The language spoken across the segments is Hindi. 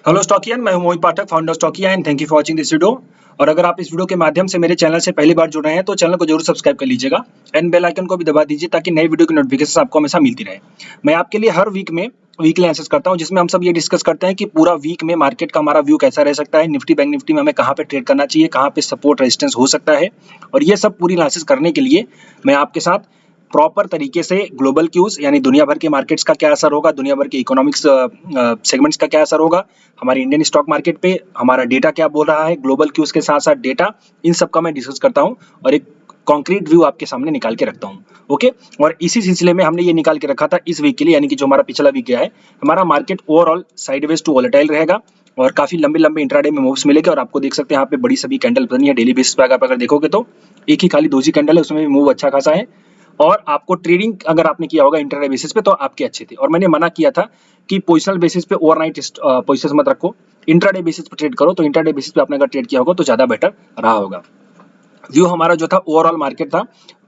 हेलो स्टॉकियन, मैं हूं Mohit Pathak, founder Stockia and thank you for watching this video. और अगर आप इस वीडियो के माध्यम से मेरे चैनल से पहली बार जुड़ रहे हैं तो चैनल को जरूर सब्सक्राइब कर लीजिएगा एंड बेल आइकन को भी दबा दीजिए ताकि नई वीडियो की नोटिफिकेशन आपको हमेशा मिलती रहे। मैं आपके लिए हर वीक में वीकली एनालिसिस करता हूं जिसमें हम सब ये डिस्कस करते हैं कि पूरा वीक में मार्केट का हमारा व्यू कैसा रह सकता है, निफ्टी बैंक निफ्टी में हमें कहाँ पे ट्रेड करना चाहिए, कहाँ पे सपोर्ट रेजिस्टेंस हो सकता है। और ये सब पूरी एनालिसिस करने के लिए मैं आपके साथ प्रॉपर तरीके से ग्लोबल क्यूज यानी दुनिया भर के मार्केट्स का क्या असर होगा, दुनिया भर के इकोनॉमिक्स सेगमेंट्स का क्या असर होगा, हमारे इंडियन स्टॉक मार्केट पे हमारा डेटा क्या बोल रहा है, ग्लोबल क्यूज के साथ साथ डेटा, इन सब का मैं डिस्कस करता हूं और एक कॉन्क्रीट व्यू आपके सामने निकाल के रखता हूं। ओके, और इसी सिलसिले में हमने ये निकाल के रखा था इस वीक के लिए, यानी कि जो हमारा पिछला वीक गया है, हमारा market overall sideways to volatile रहेगा और काफी लंबे लंबे इंट्राडे में मूव्स मिलेगा। और आपको देख सकते हैं यहाँ पे बड़ी सभी कैंडल बनी है डेली बेसिस पे, आप अगर देखोगे तो एक ही खाली दोजी कैंडल है, उसमें भी मूव अच्छा खासा है। और आपको ट्रेडिंग अगर आपने किया होगा इंटरडे बेसिस पे तो आपके अच्छे थे। और मैंने मना किया था कि पोजिशनल बेसिस पे ओवरनाइट पोजिशन मत रखो, इंट्राडे बेसिस पे ट्रेड करो। तो इंट्राडे बेसिस पे आपने अगर ट्रेड किया होगा तो ज्यादा बेटर रहा होगा। व्यू हमारा जो था ओवरऑल मार्केट था,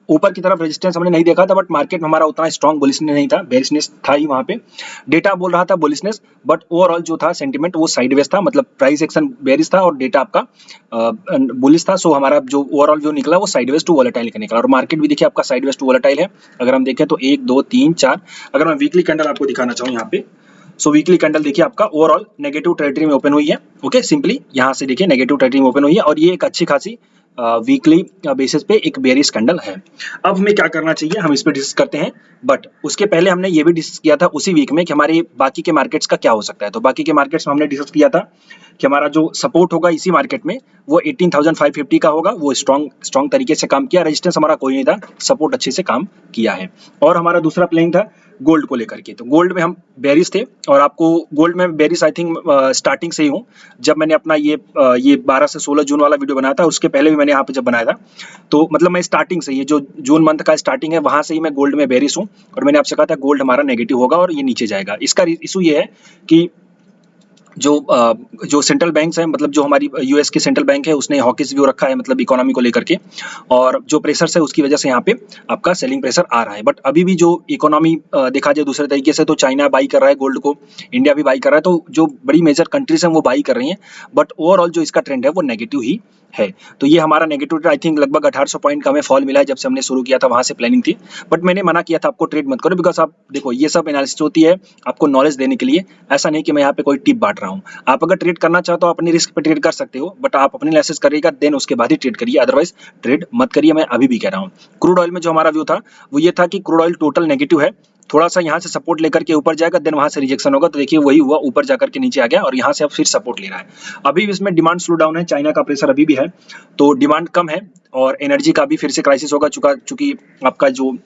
ऊपर की तरफ रेजिस्टेंस हमने नहीं देखा था, बट मार्केट में हमारा उतना स्ट्रॉन्ग बुलिशनेस नहीं था, बेरिशनेस था ही वहां पे। डेटा बोल रहा था बुलिशनेस, बट ओवरऑल जो था सेंटीमेंट वो साइडवेज था, मतलब प्राइस एक्शन बेरिश था और डेटा आपका बुलिश था। सो हमारा जो ओवरऑल व्यू निकला वो साइडवेज टू वोलेटाइल का निकला। और मार्केट भी देखिए आपका साइडवेज टू वोलेटाइल है। अगर हम देखें तो 1 2 3 4, अगर मैं वीकली कैंडल आपको दिखाना चाहूँ यहाँ पे, सो वीकली कैंडल देखिए आपका ओवरऑल नेगेटिव टेरिटरी में ओपन हुई है। ओके, सिंपली यहाँ से देखिए नेगेटिव टेरिटरी में ओपन हुई है और ये एक अच्छी खासी वीकली बेसिस पे एक बेरिश कैंडल है। अब हमें क्या करना चाहिए, हम इस पे डिस्कस करते हैं। बट उसके पहले हमने ये भी डिस्कस किया था उसी वीक में कि हमारे बाकी के मार्केट्स का क्या हो सकता है। तो बाकी के मार्केट्स में हमने डिस्कस किया था कि हमारा जो सपोर्ट होगा इसी मार्केट में वो 18,550 का होगा। वो स्ट्रॉन्ग तरीके से काम किया, रेजिस्टेंस हमारा कोई नहीं था, सपोर्ट अच्छे से काम किया है। और हमारा दूसरा प्लेइंग था गोल्ड को लेकर के। तो गोल्ड में हम बेरिश थे और आपको गोल्ड में बेरिश आई थिंक स्टार्टिंग से ही हूँ। जब मैंने अपना ये 12 से 16 जून वाला वीडियो बनाया था, उसके पहले भी मैंने यहाँ पे जब बनाया था, तो मतलब मैं स्टार्टिंग से, ये जो जून मंथ का स्टार्टिंग है वहां से ही मैं गोल्ड में बेरिश हूँ। और मैंने आपसे कहा था गोल्ड हमारा नेगेटिव होगा और ये नीचे जाएगा। इसका इशू ये है कि जो सेंट्रल बैंक्स हैं, मतलब जो हमारी यूएस की सेंट्रल बैंक है, उसने हॉकिश व्यू रखा है, मतलब इकोनॉमी को लेकर के। और जो प्रेशर है उसकी वजह से यहाँ पे आपका सेलिंग प्रेशर आ रहा है। बट अभी भी जो इकोनॉमी देखा जाए दूसरे तरीके से, तो चाइना बाई कर रहा है गोल्ड को, इंडिया भी बाई कर रहा है, तो जो बड़ी मेजर कंट्रीज हैं वो बाई कर रही हैं। बट ओवरऑल जो इसका ट्रेंड है वो नेगेटिव ही है। तो ये हमारा नेगेटिव आई थिंक लगभग 1800 पॉइंट का हमें फॉल मिला है जब से हमने शुरू किया था, वहां से प्लानिंग थी। बट मैंने मना किया था आपको ट्रेड मत करो, बिकॉज आप देखो ये सब एनालिसिस होती है आपको नॉलेज देने के लिए, ऐसा नहीं कि मैं यहाँ पे कोई टिप बांट रहा हूँ। आप अगर ट्रेड करना चाहो तो अपनी रिस्क पे ट्रेड कर सकते हो, बट आप अपनी एनालिसिस करिएगा देन उसके बाद ही ट्रेड करिए, अदरवाइज ट्रेड मत करिए। मैं अभी भी कह रहा हूँ। क्रूड ऑयल में जो हमारा व्यू था वो ये था कि क्रूड ऑयल टोटल नेगेटिव है, थोड़ा सा यहाँ से सपोर्ट लेकर के ऊपर जाएगा, देन वहां से रिजेक्शन होगा। तो देखिए वही हुआ, ऊपर जाकर के नीचे आ गया और यहाँ से अब फिर सपोर्ट ले रहा है। अभी भी इसमें डिमांड स्लो डाउन है, चाइना का प्रेशर अभी भी है, तो डिमांड कम है। और एनर्जी का भी फिर से क्राइसिस होगा, चूंकि आपका जो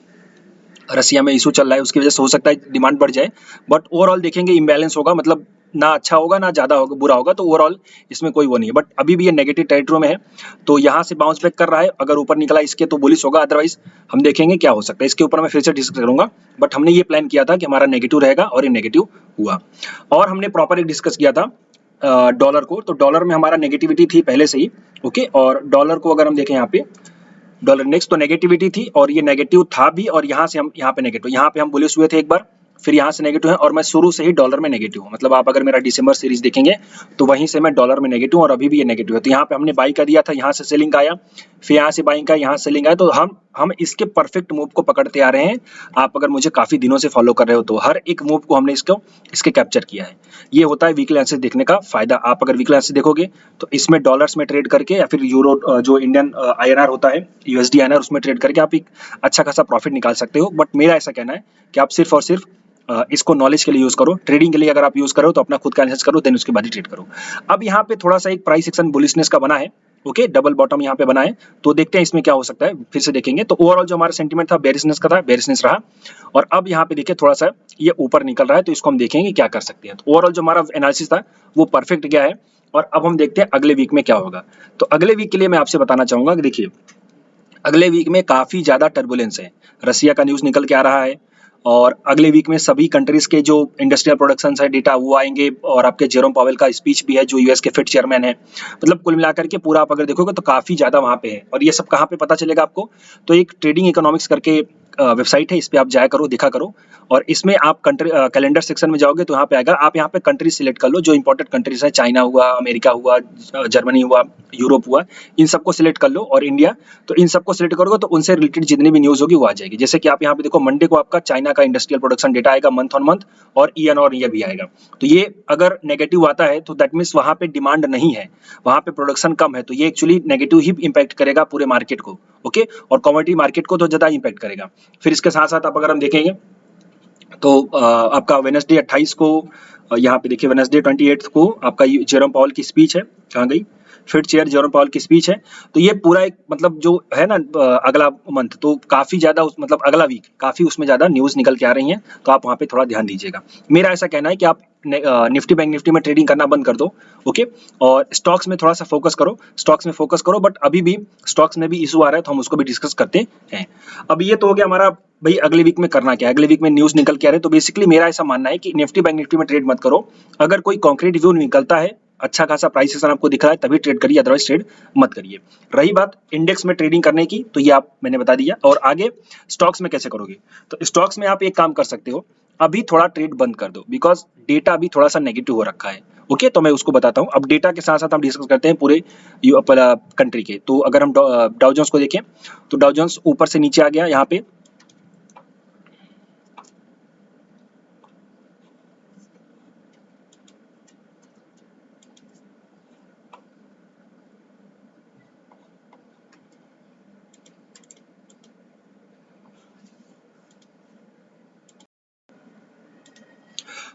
रसिया में इशू चल रहा है उसकी वजह से हो सकता है डिमांड बढ़ जाए। बट ओवरऑल देखेंगे इम्बैलेंस होगा, मतलब ना अच्छा होगा ना ज्यादा होगा, बुरा होगा। तो ओवरऑल इसमें कोई वो नहीं है, बट अभी भी ये नेगेटिव टेरिटरी में है। तो यहाँ से बाउंस बैक कर रहा है, अगर ऊपर निकला इसके तो बुलिश होगा, अदरवाइज हम देखेंगे क्या हो सकता है। इसके ऊपर मैं फिर से डिस्कस करूंगा, बट हमने ये प्लान किया था कि हमारा नेगेटिव रहेगा और ये नेगेटिव हुआ। और हमने प्रॉपर डिस्कस किया था डॉलर को। तो डॉलर में हमारा नेगेटिविटी थी पहले से ही। ओके, और डॉलर को अगर हम देखें यहाँ पे डॉलर इंडेक्स, तो नेगेटिविटी थी और ये नेगेटिव था भी, और यहाँ से हम यहाँ पे नेगेटिव, यहाँ पे हम बुलिश हुए थे एक बार, फिर यहाँ से नेगेटिव है। और मैं शुरू से ही डॉलर में नेगेटिव हूँ, मतलब आप अगर मेरा दिसंबर सीरीज देखेंगे तो वहीं से मैं डॉलर में नेगेटिव और अभी भी ये नेगेटिव है। तो यहाँ पे हमने बाई कर दिया था, यहाँ से सेलिंग आया, फिर यहाँ से बाइंग का, यहाँ सेलिंग आया। तो हम इसके परफेक्ट मूव को पकड़ते आ रहे हैं। आप अगर मुझे काफी दिनों से फॉलो कर रहे हो तो हर एक मूव को हमने इसके कैप्चर किया है। ये होता है वीकली एनालिसिस देखने का फायदा। आप अगर वीकली एनालिसिस देखोगे तो इसमें डॉलर्स में ट्रेड करके या फिर यूरो जो इंडियन आईएनआर होता है, यूएसडी आईएनआर, उसमें ट्रेड करके आप एक अच्छा खासा प्रॉफिट निकाल सकते हो। बट मेरा ऐसा कहना है कि आप सिर्फ और सिर्फ इसको नॉलेज के लिए यूज करो, ट्रेडिंग के लिए अगर आप यूज करो तो अपना खुद का एनालिसिस करो, देन उसके बाद ही ट्रेड करो। अब यहाँ पे थोड़ा सा एक प्राइस एक्शन बुलिशनेस का बना है। ओके, डबल बॉटम यहाँ पे बना है, तो देखते हैं इसमें क्या हो सकता है, फिर से देखेंगे। तो ओवरऑल जो हमारा सेंटीमेंट था बेरिशनेस का था, बेरिशनेस रहा। और अब यहाँ पे देखिए थोड़ा सा ये ऊपर निकल रहा है, तो इसको हम देखेंगे क्या कर सकते हैं। तो ओवरऑल जो हमारा एनालिसिस था वो परफेक्ट गया है। और अब हम देखते हैं अगले वीक में क्या होगा। तो अगले वीक के लिए मैं आपसे बताना चाहूंगा कि देखिए अगले वीक में काफी ज्यादा टर्बुलेंस है, रसिया का न्यूज निकल के आ रहा है। और अगले वीक में सभी कंट्रीज के जो इंडस्ट्रियल प्रोडक्शन है डेटा वो आएंगे, और आपके जेरोम पावेल का स्पीच भी है जो यूएस के फेड चेयरमैन है। मतलब कुल मिलाकर के पूरा आप अगर देखोगे तो काफी ज्यादा वहां पे है। और ये सब कहाँ पे पता चलेगा आपको, तो एक ट्रेडिंग इकोनॉमिक्स करके वेबसाइट है, इस पे आप जाया करो, देखा करो। और इसमें आप कंट्री कैलेंडर सेक्शन में जाओगे तो यहाँ पे आएगा, आप यहाँ पे कंट्री सिलेक्ट कर लो जो इंपॉर्टेंट कंट्रीज है, चाइना हुआ, अमेरिका हुआ, जर्मनी हुआ, यूरोप हुआ, इन सबको सिलेक्ट कर लो और इंडिया। तो इन सबको सिलेक्ट करोगे तो उनसे रिलेटेड जितनी भी न्यूज़ होगी वो आ जाएगी। जैसे कि आप यहाँ पे देखो मंडे को आपका चाइना का इंडस्ट्रियल प्रोडक्शन डेटा आएगा मंथ ऑन मंथ और ईयर भी आएगा। तो ये अगर नेगेटिव आता है तो दैट मीन्स वहाँ पे डिमांड नहीं है, वहाँ पे प्रोडक्शन कम है, तो ये एक्चुअली नेगेटिव ही इम्पैक्ट करेगा पूरे मार्केट को। ओके, और कमोडिटी मार्केट को तो ज़्यादा इम्पैक्ट करेगा। फिर इसके साथ साथ आप अगर हम देखेंगे तो आपका वेडनेसडे 28 को यहाँ पे देखिए वेडनेसडे 28 को आपका जेरोम पावल की स्पीच है, कहाँ गई फेड चेयर जेरोम पावल की स्पीच है। तो ये पूरा एक मतलब जो है ना अगला मंथ तो काफ़ी ज़्यादा मतलब अगला वीक काफ़ी उसमें ज़्यादा न्यूज़ निकल के आ रही हैं, तो आप वहाँ पे थोड़ा ध्यान दीजिएगा। मेरा ऐसा कहना है कि आप निफ्टी बैंक निफ्टी में ट्रेडिंग करना बंद कर दो, ओके, और स्टॉक्स में थोड़ा सा फोकस करो, स्टॉक्स में फोकस करो। बट अभी भी स्टॉक्स में भी इशू आ रहा है तो हम उसको भी डिस्कस करते हैं। अब ये तो हो गया हमारा भाई अगले वीक में करना क्या है, अगले वीक में न्यूज़ निकल के आ रहे हैं। तो बेसिकली मेरा ऐसा मानना है कि निफ्टी बैंक निफ्टी में ट्रेड मत करो। अगर कोई कॉन्क्रीट व्यू निकलता है, अच्छा खासा प्राइस एक्शन आपको दिख रहा है तभी ट्रेड करिए, अदरवाइज ट्रेड मत करिए। रही बात इंडेक्स में ट्रेडिंग करने की, तो ये आप मैंने बता दिया। और आगे स्टॉक्स में कैसे करोगे, तो स्टॉक्स में आप एक काम कर सकते हो, अभी थोड़ा ट्रेड बंद कर दो बिकॉज डेटा अभी थोड़ा सा नेगेटिव हो रखा है। ओके, तो मैं उसको बताता हूँ। अब डेटा के साथ साथ हम डिस्कस करते हैं पूरे कंट्री के। तो अगर हम डाउ जोन्स को देखें तो डाउ जोन्स ऊपर से नीचे आ गया यहाँ पे।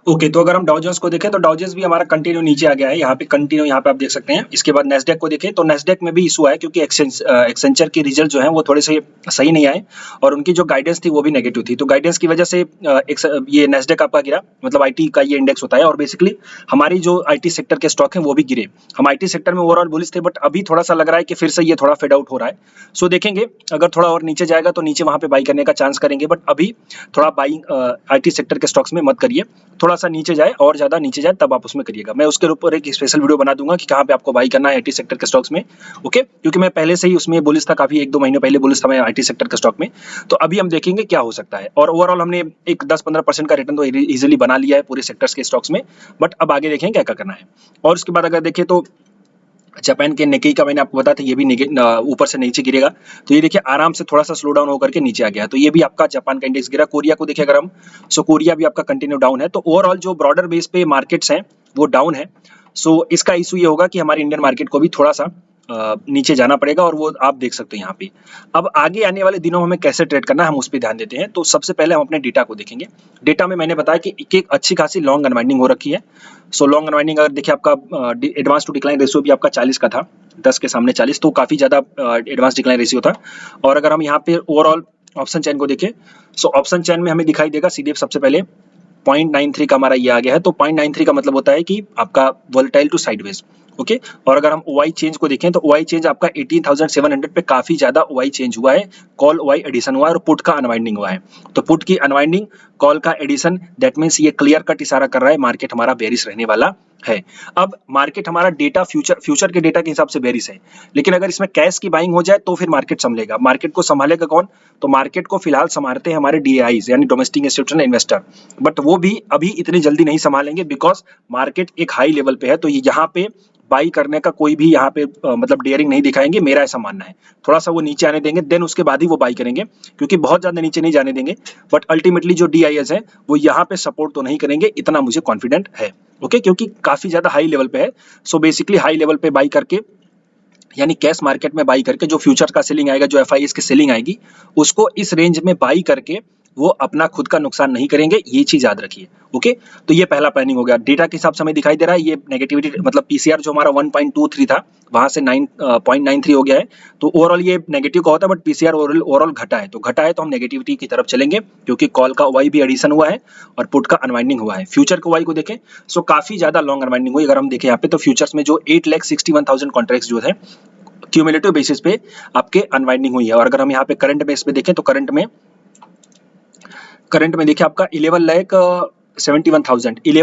ओके, तो अगर हम डाउ जोन्स को देखें तो डाउ जोन्स भी हमारा कंटिन्यू नीचे आ गया है, यहाँ पे कंटिन्यू, यहाँ पे आप देख सकते हैं। इसके बाद नेस्डेक को देखें तो नेस्डेक में भी इशू आया क्योंकि एक्सेंचर की रिजल्ट जो है वो थोड़े से सही नहीं आए और उनकी जो गाइडेंस थी वो भी नेगेटिव थी। तो गाइडेंस की वजह से ये नेस्डेक आपका गिरा, मतलब आईटी का ये इंडेक्स होता है और बेसिकली हमारी जो आईटी सेक्टर के स्टॉक हैं वो भी गिरे। हम आईटी सेक्टर में ओवरऑल बुलिश थे बट अभी थोड़ा सा लग रहा है कि फिर से ये थोड़ा फेड आउट हो रहा है। सो देखेंगे अगर थोड़ा और नीचे जाएगा तो नीचे वहाँ पे बाई करने का चांस करेंगे, बट अभी थोड़ा बाइंग आईटी सेक्टर के स्टॉक्स में मत करिए। थोड़ा सा नीचे जाए और ज़्यादा नीचे जाए तब आप उसमें करिएगा। मैं उसके ऊपर एक स्पेशल वीडियो बना दूंगा कि कहाँ पे आपको बाई करना है आईटी सेक्टर के स्टॉक्स में। ओके, क्योंकि मैं पहले से ही उसमें बुलिश था, काफ़ी 1-2 महीने पहले बुलिश था मैं आईटी सेक्टर के स्टॉक में। तो अभी हम देखेंगे क्या हो सकता है। और ओवरऑल हमने एक 10-15% का रिटर्न तो ईजिली बना लिया है पूरे सेक्टर्स के स्टॉक्स में, बट अब आगे देखें क्या क्या करना है। और उसके बाद अगर देखें तो जापान के निक्केई का मैंने आपको बताया था, ये भी ऊपर से नीचे गिरेगा। तो ये देखिए आराम से थोड़ा सा स्लो डाउन होकर के नीचे आ गया, तो ये भी आपका जापान का इंडेक्स गिरा। कोरिया को देखिए अगर हम, सो कोरिया भी आपका कंटिन्यू डाउन है। तो ओवरऑल जो ब्रॉडर बेस पे मार्केट्स हैं वो डाउन है। सो इसका इशू ये होगा कि हमारे इंडियन मार्केट को भी थोड़ा सा नीचे जाना पड़ेगा और वो आप देख सकते हो यहाँ पे। अब आगे आने वाले दिनों में हमें कैसे ट्रेड करना है हम उस पर ध्यान देते हैं। तो सबसे पहले हम अपने डेटा को देखेंगे। डेटा में मैंने बताया कि एक अच्छी खासी लॉन्ग अनवाइंडिंग हो रखी है। सो लॉन्ग अनवाइंडिंग अगर देखिए आपका एडवांस टू डिक्लाइन रेशियो भी आपका 40 का था, 10 के सामने 40, तो काफ़ी ज़्यादा एडवांस डिक्लाइन रेशियो था। और अगर हम यहाँ पे ओवरऑल ऑप्शन चैन को देखें, सो ऑप्शन चैन में हमें दिखाई देगा सीडीएफ सबसे पहले 0.93 का हमारा ये आ गया है। तो 0.93 का मतलब होता है कि आपका वोलेटाइल टू साइडवेज। ओके, और अगर हम ओआई चेंज को देखें तो ओआई चेंज आपका 18,700 पे काफी ज्यादा ओआई चेंज हुआ है, कॉल ओआई एडिशन हुआ है और पुट का अनवाइंडिंग हुआ है। तो पुट की अनवाइंडिंग, कॉल का एडिशन, दैट मीन्स ये क्लियर कट इशारा कर रहा है मार्केट हमारा बेरिश रहने वाला है। अब मार्केट हमारा डेटा फ्यूचर के डेटा के हिसाब से बेरिश है, लेकिन अगर इसमें कैश की बाइंग हो जाए तो फिर मार्केट संभलेगा। मार्केट को संभालेगा कौन, तो मार्केट को फिलहाल संभालते हैं हमारे डीआईज यानी डोमेस्टिक इंस्टीट्यूशनल इन्वेस्टर, बट वो भी अभी इतनी जल्दी नहीं संभालेंगे बिकॉज मार्केट एक हाई लेवल पे है। तो यहाँ पे बाई करने का कोई भी यहाँ पे मतलब डेयरिंग नहीं दिखाएंगे, मेरा ऐसा मानना है। थोड़ा सा वो नीचे आने देंगे, देन उसके बाद ही वो बाई करेंगे, क्योंकि बहुत ज्यादा नीचे नहीं जाने देंगे। बट अल्टीमेटली जो डीआईएस है वो यहाँ पे सपोर्ट तो नहीं करेंगे, इतना मुझे कॉन्फिडेंट है। ओके, क्योंकि काफी ज्यादा हाई लेवल पे है। सो बेसिकली हाई लेवल पे बाई करके यानी कैश मार्केट में बाई करके जो फ्यूचर का सेलिंग आएगा, जो एफआईएस की सेलिंग आएगी, उसको इस रेंज में बाई करके वो अपना खुद का नुकसान नहीं करेंगे, ये चीज याद रखिए। ओके, तो ये पहला प्लानिंग हो गया। डेटा के हिसाब से हमें दिखाई दे रहा है ये नेगेटिविटी, मतलब पीसीआर जो हमारा 1.23 था वहां से 9.93 हो गया है। तो ओवरऑल ये नेगेटिव का होता है, बट पीसीआर ओवरऑल घटा है। तो घटा है तो हम नेगेटिविटी की तरफ चलेंगे, क्योंकि कॉल का ओआई भी एडिशन हुआ है और पुट का अनवाइंडिंग हुआ है। फ्यूचर के ओआई को देखें, सो काफी ज्यादा लॉन्ग अनवाइंडिंग हुई। अगर हम देखें यहाँ पे तो फ्यूचर्स में जो 8,61,000 कॉन्ट्रैक्ट्स जो है क्यूमुलेटिव बेसिस पे आपके अनवाइंडिंग हुई है। और अगर हम यहाँ पे करंट बेस पे देखें तो करंट में देखिए आपका 11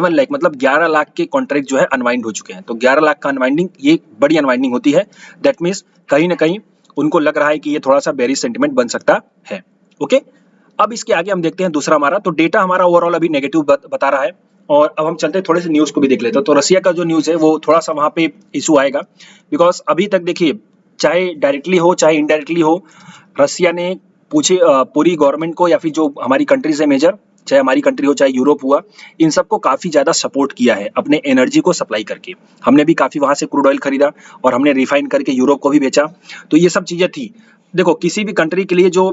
लाख मतलब 11 लाख के कॉन्ट्रैक्ट जो है अनवाइंड हो चुके हैं। तो 11 लाख का अनवाइंडिंग ये बड़ी अनवाइंडिंग होती है। दैट मीन्स कहीं ना कहीं उनको लग रहा है कि ये थोड़ा सा बेरिश सेंटिमेंट बन सकता है। ओके, अब इसके आगे हम देखते हैं दूसरा हमारा, तो डेटा हमारा ओवरऑल अभी नेगेटिव बता रहा है। और अब हम चलते हैं थोड़े से न्यूज़ को भी देख लेते हैं। तो रसिया का जो न्यूज़ है वो थोड़ा-सा वहाँ पे इश्यू आएगा, बिकॉज़ अभी तक देखिए, चाहे डायरेक्टली हो चाहे इनडायरेक्टली हो, रसिया ने पूरी गवर्नमेंट को या फिर जो हमारी कंट्रीज़ है मेजर, चाहे हमारी कंट्री हो चाहे यूरोप हुआ, इन सबको काफ़ी ज़्यादा सपोर्ट किया है अपने एनर्जी को सप्लाई करके। हमने भी काफ़ी वहाँ से क्रूड ऑयल खरीदा और हमने रिफाइन करके यूरोप को भी बेचा। तो ये सब चीज़ें थी। देखो, किसी भी कंट्री के लिए जो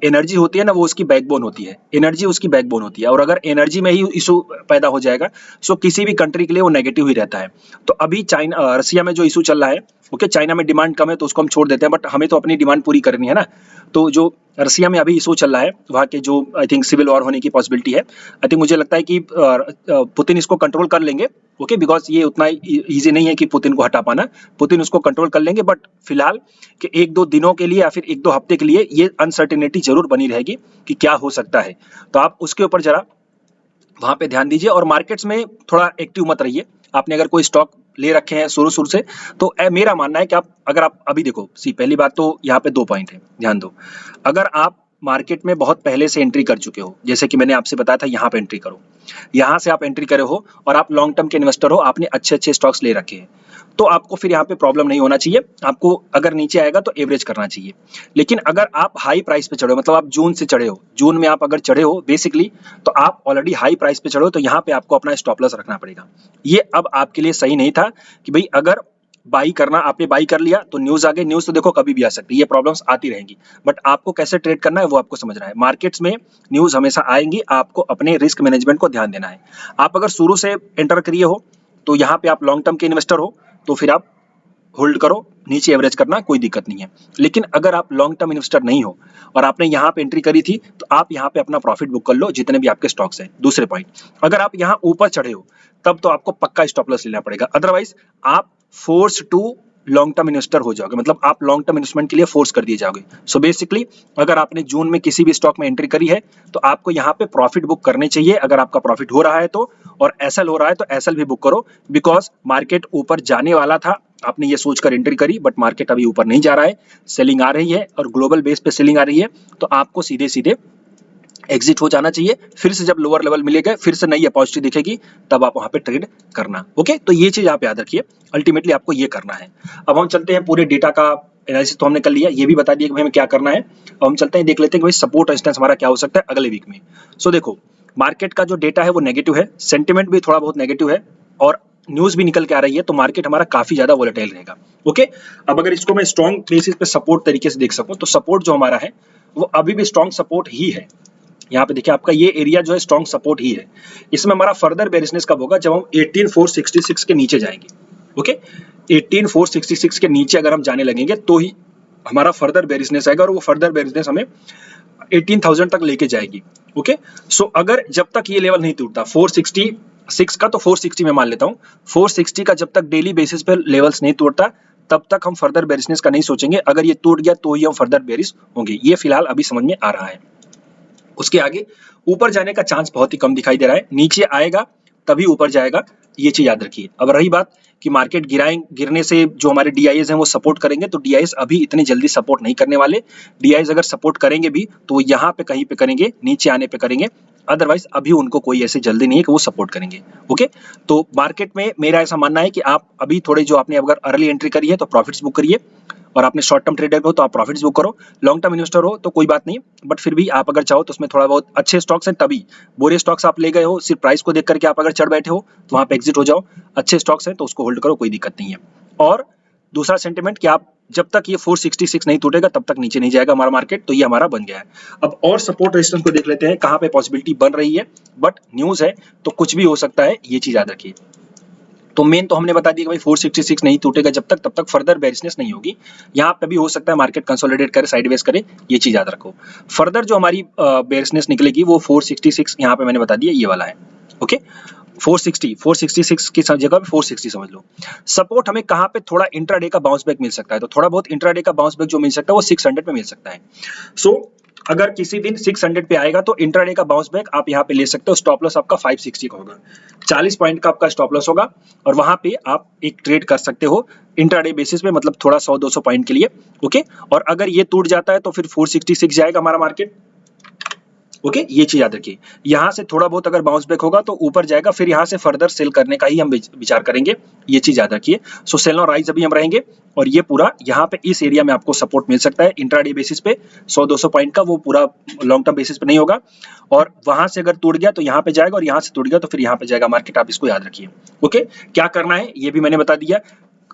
एनर्जी होती है ना, वो उसकी बैकबोन होती है। एनर्जी उसकी बैकबोन होती है, और अगर एनर्जी में ही इशू पैदा हो जाएगा, सो किसी भी कंट्री के लिए वो नेगेटिव ही रहता है। तो अभी रसिया में जो इशू चल रहा है, ओके, चाइना में डिमांड कम है तो उसको हम छोड़ देते हैं, बट हमें तो अपनी डिमांड पूरी करनी है ना। तो जो रसिया में अभी इशू चल रहा है, वहाँ के जो आई थिंक सिविल वॉर होने की पॉसिबिलिटी है, आई थिंक मुझे लगता है कि पुतिन इसको कंट्रोल कर लेंगे, ओके, बिकॉज ये उतना ईजी नहीं है कि पुतिन को हटा पाना। पुतिन उसको कंट्रोल कर लेंगे, बट फिलहाल कि 1-2 दिनों के लिए या फिर 1-2 हफ्ते के लिए ये अनसर्टेनिटी जरूर बनी रहेगी कि क्या हो सकता है। तो आप उसके ऊपर जरा वहाँ पे ध्यान दीजिए, और मार्केट्स में थोड़ा एक्टिव मत रहिए। आपने अगर कोई स्टॉक ले रखे हैं शुरू से, तो मेरा मानना है कि अगर आप अभी देखो, पहली बात तो यहाँ पे 2 पॉइंट है, ध्यान दो। अगर आप मार्केट में बहुत पहले से एंट्री कर चुके हो, जैसे कि मैंने आपसे बताया था, यहाँ पे एंट्री करो, यहाँ से आप एंट्री करे हो और आप लॉन्ग टर्म के इन्वेस्टर हो, आपने अच्छे स्टॉक्स ले रखे हैं, तो आपको फिर यहाँ पे प्रॉब्लम नहीं होना चाहिए। आपको अगर नीचे आएगा तो एवरेज करना चाहिए। लेकिन अगर आप हाई प्राइस पे चढ़े हो, मतलब आप जून से चढ़े हो, जून में आप अगर चढ़े हो बेसिकली, तो आप ऑलरेडी हाई प्राइस पे चढ़े हो, तो यहाँ पे आपको अपना स्टॉप लॉस रखना पड़ेगा। ये अब आपके लिए सही नहीं था कि भाई अगर बाई करना, आपने बाई कर लिया तो न्यूज आ गई। न्यूज तो देखो कभी भी आ सकती है, ये प्रॉब्लम्स आती रहेंगी, बट आपको कैसे ट्रेड करना है वो आपको समझना है। मार्केट्स में न्यूज हमेशा आएंगी, आपको अपने रिस्क मैनेजमेंट को ध्यान देना है। आप अगर शुरू से एंटर करिए हो, तो यहाँ पे आप लॉन्ग टर्म के इन्वेस्टर हो, तो फिर आप होल्ड करो, नीचे एवरेज करना कोई दिक्कत नहीं है। लेकिन अगर आप लॉन्ग टर्म इन्वेस्टर नहीं हो और आपने यहाँ पे एंट्री करी थी, तो आप यहाँ पे अपना प्रॉफिट बुक कर लो जितने भी आपके स्टॉक्स हैं। दूसरे पॉइंट, अगर आप यहाँ ऊपर चढ़े हो, तब तो आपको पक्का स्टॉप लॉस लेना पड़ेगा, अदरवाइज आप force to long term investor हो जाओगे, मतलब आप लॉन्ग टर्म इन्वेस्टमेंट के लिए फोर्स कर दिए जाओगे। सो बेसिकली अगर आपने जून में किसी भी स्टॉक में एंट्री करी है, तो आपको यहाँ पे प्रॉफिट बुक करने चाहिए, अगर आपका प्रॉफिट हो रहा है तो, और एसएल हो रहा है तो एसएल भी बुक करो, बिकॉज मार्केट ऊपर जाने वाला था, आपने ये सोचकर एंट्री करी, बट मार्केट अभी ऊपर नहीं जा रहा है, सेलिंग आ रही है और ग्लोबल बेस पे सेलिंग आ रही है, तो आपको सीधे सीधे एग्जिट हो जाना चाहिए। फिर से जब लोअर लेवल मिलेगा, फिर से नई अपॉर्चुनिटी दिखेगी, तब आप वहां पे ट्रेड करना। ओके, तो ये चीज यहाँ पे याद रखिए, अल्टीमेटली आपको ये करना है। अब हम चलते हैं, पूरे डेटा का एनालिसिस तो हमने कर लिया, ये भी बता दिया कि भाई हमें क्या करना है। अब हम चलते हैं, देख लेते हैं कि भाई सपोर्ट रेजिस्टेंस हमारा क्या हो सकता है अगले वीक में। सो देखो, मार्केट का जो डेटा है वो नेगेटिव है, सेंटिमेंट भी थोड़ा बहुत नेगेटिव है, और न्यूज भी निकल के आ रही है, तो मार्केट हमारा काफी ज्यादा वोलेटाइल रहेगा। ओके, अब अगर इसको मैं स्ट्रॉन्ग बेसिस पे सपोर्ट तरीके से देख सकूं, तो सपोर्ट जो हमारा है वो अभी भी स्ट्रॉन्ग सपोर्ट ही है। यहाँ पे देखिए, आपका ये एरिया जो है स्ट्रॉन्ग सपोर्ट ही है। इसमें हमारा फर्दर बेरिशनेस कब होगा, जब हम 18466 के नीचे जाएंगे। ओके, 18466 के नीचे अगर हम जाने लगेंगे तो ही हमारा फर्दर बेरिशनेस आएगा, और वो फर्दर बेरिशनेस हमें 18,000 तक लेके जाएगी। ओके, सो अगर जब तक ये लेवल नहीं टूटता 466 का, तो 460 में मान लेता हूँ, 460 का जब तक डेली बेसिस पे लेवल्स नहीं टूटता, तब तक हम फर्दर बेरिशनेस का नहीं सोचेंगे। अगर ये टूट गया तो ही हम फर्दर बेरिश होंगे। ये फिलहाल अभी समझ में आ रहा है। उसके आगे ऊपर जाने का चांस बहुत ही कम दिखाई दे रहा है, नीचे आएगा तभी ऊपर जाएगा, ये चीज याद रखिए। अब रही बात कि मार्केट गिरने से जो हमारे डीआईएस हैं वो सपोर्ट करेंगे, तो डीआईएस अभी इतनी जल्दी सपोर्ट नहीं करने वाले। डीआईएस अगर सपोर्ट करेंगे भी तो वो यहाँ पे कहीं पे करेंगे, नीचे आने पे करेंगे, अदरवाइज अभी उनको कोई ऐसी जल्दी नहीं है कि वो सपोर्ट करेंगे। ओके, तो मार्केट में मेरा ऐसा मानना है कि आप अभी थोड़े, जो आपने अगर अर्ली एंट्री करी है तो प्रॉफिट्स बुक करिए, और आपने शॉर्ट टर्म ट्रेडर हो तो आप प्रॉफिट्स बुक करो, लॉन्ग टर्म इन्वेस्टर हो तो कोई बात नहीं, बट फिर भी आप अगर चाहो तो उसमें थोड़ा बहुत अच्छे स्टॉक्स हैं, तभी बुरे स्टॉक्स आप ले गए हो सिर्फ प्राइस को देख करके, आप अगर चढ़ बैठे हो तो वहां पे एग्जिट हो जाओ। अच्छे स्टॉक्स हैं तो उसको होल्ड करो, कोई दिक्कत नहीं है। और दूसरा सेंटिमेंट कि आप जब तक ये 466 नहीं टूटेगा तब तक नीचे नहीं जाएगा हमारा मार्केट, तो ये हमारा बन गया है। अब और सपोर्ट रेजिस्टेंस को देख लेते हैं, कहाँ पे पॉसिबिलिटी बन रही है, बट न्यूज है तो कुछ भी हो सकता है, ये चीज याद रखिए। तो मेन तो हमने बता दिया कि भाई 466 नहीं टूटेगा जब तक, तब तक फर्दर बेरिशनेस नहीं होगी। यहाँ पे भी हो सकता है मार्केट कंसोलिडेट करे, साइडवेज करे, ये चीज याद रखो। फर्दर जो हमारी बेरिशनेस निकलेगी वो 466 यहाँ पे मैंने बता दिया, ये वाला है। ओके, 466 की जगह पे 460 समझ लो। सपोर्ट हमें कहाँ पे थोड़ा इंट्राडे का बाउंस बैक मिल सकता है, तो थोड़ा बहुत इंट्राडे का बाउंस बैक जो मिल सकता है वो 600 पे मिल सकता है। सो अगर किसी दिन 600 पे आएगा तो इंट्राडे का बाउंस बैक आप यहाँ पे ले सकते हो। स्टॉप लॉस आपका 560 का होगा, 40 पॉइंट का आपका स्टॉप लॉस होगा, और वहां पे आप एक ट्रेड कर सकते हो इंट्राडे बेसिस पे, मतलब थोड़ा 100-200 पॉइंट के लिए। ओके, और अगर ये टूट जाता है तो फिर 466 जाएगा हमारा मार्केट, ओके, ये चीज याद रखिए। यहाँ से थोड़ा बहुत अगर बाउंस बैक होगा तो ऊपर जाएगा, फिर यहाँ से फर्दर सेल करने का ही हम विचार करेंगे, ये चीज याद रखिए। सो सेल और राइज अभी हम रहेंगे, और ये पूरा यहाँ पे इस एरिया में आपको सपोर्ट मिल सकता है इंट्राडे बेसिस पे 100-200 पॉइंट का, वो पूरा लॉन्ग टर्म बेसिस पे नहीं होगा। और वहां से अगर टूट गया तो यहाँ पे जाएगा, और यहाँ से टूट गया तो फिर यहाँ पे जाएगा मार्केट, आप इसको याद रखिए। ओके, क्या करना है ये भी मैंने बता दिया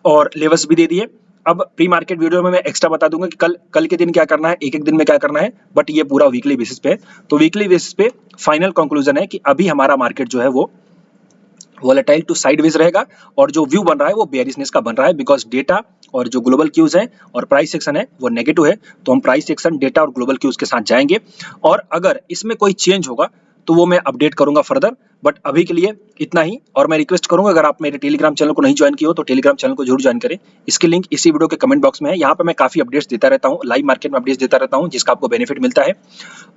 और लेवल्स भी दे दिए। अब प्री मार्केट वीडियो में मैं एक्स्ट्रा बता दूंगा कि कल के दिन क्या करना है, एक एक दिन में क्या करना है, बट ये पूरा वीकली बेसिस पे है। तो वीकली बेसिस पे फाइनल कंक्लूजन है कि अभी हमारा मार्केट जो है वो वोलेटाइल टू साइडवेज रहेगा, और जो व्यू बन रहा है वो बेयरिशनेस का बन रहा है, बिकॉज डेटा और जो ग्लोबल क्यूज है और प्राइस सेक्शन है वो नेगेटिव है। तो हम प्राइस सेक्शन, डेटा और ग्लोबल क्यूज के साथ जाएंगे, और अगर इसमें कोई चेंज होगा तो वो मैं अपडेट करूंगा फर्दर, बट अभी के लिए इतना ही। और मैं रिक्वेस्ट करूंगा, अगर आप मेरे टेलीग्राम चैनल को नहीं ज्वाइन किए हो तो टेलीग्राम चैनल को जरूर ज्वाइन करें। इसकी लिंक इसी वीडियो के कमेंट बॉक्स में है। यहाँ पे मैं काफी अपडेट्स देता रहता हूँ, लाइव मार्केट में अपडेट्स देता रहता हूँ, जिसका आपको बेनिफिट मिलता है।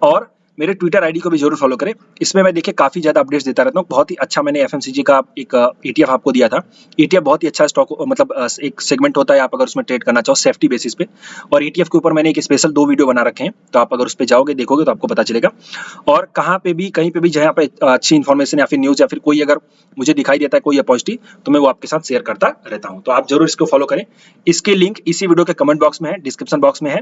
और मेरे ट्विटर आईडी को भी जरूर फॉलो करें, इसमें मैं देखिए काफी ज्यादा अपडेट्स देता रहता हूँ। बहुत ही अच्छा मैंने एफएमसीजी का एक ETF आपको दिया था। ETF बहुत ही अच्छा स्टॉक, मतलब एक सेगमेंट होता है, आप अगर उसमें ट्रेड करना चाहो सेफ्टी बेसिस पे, और ETF के ऊपर मैंने एक स्पेशल 2 वीडियो बना रखे हैं, तो आप अगर उस पर जाओगे देखोगे तो आपको पता चलेगा। और कहाँ पे भी कहीं पे भी जहाँ पे अच्छी इन्फॉर्मेशन या फिर न्यूज या फिर कोई अगर मुझे दिखाई देता है कोई अपॉर्चुनिटी, तो मैं वो आपके साथ शेयर करता रहता हूँ। तो आप जरूर इसको फॉलो करें। इसके लिंक इसी वीडियो के कमेंट बॉक्स में है, डिस्क्रिप्शन बॉक्स में है।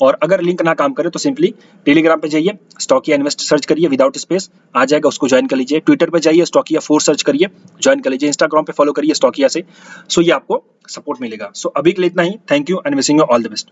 और अगर लिंक ना काम करे तो सिंपली टेलीग्राम पे जाइए, स्टॉकिया इन्वेस्ट सर्च करिए विदाउट स्पेस, आ जाएगा, उसको ज्वाइन कर लीजिए। ट्विटर पे जाइए, स्टॉकिया 4 सर्च करिए, ज्वाइन कर लीजिए। इंस्टाग्राम पे फॉलो करिए स्टॉकिया से। सो ये आपको सपोर्ट मिलेगा। सो अभी के लिए इतना ही। Thank you and wishing you all the best.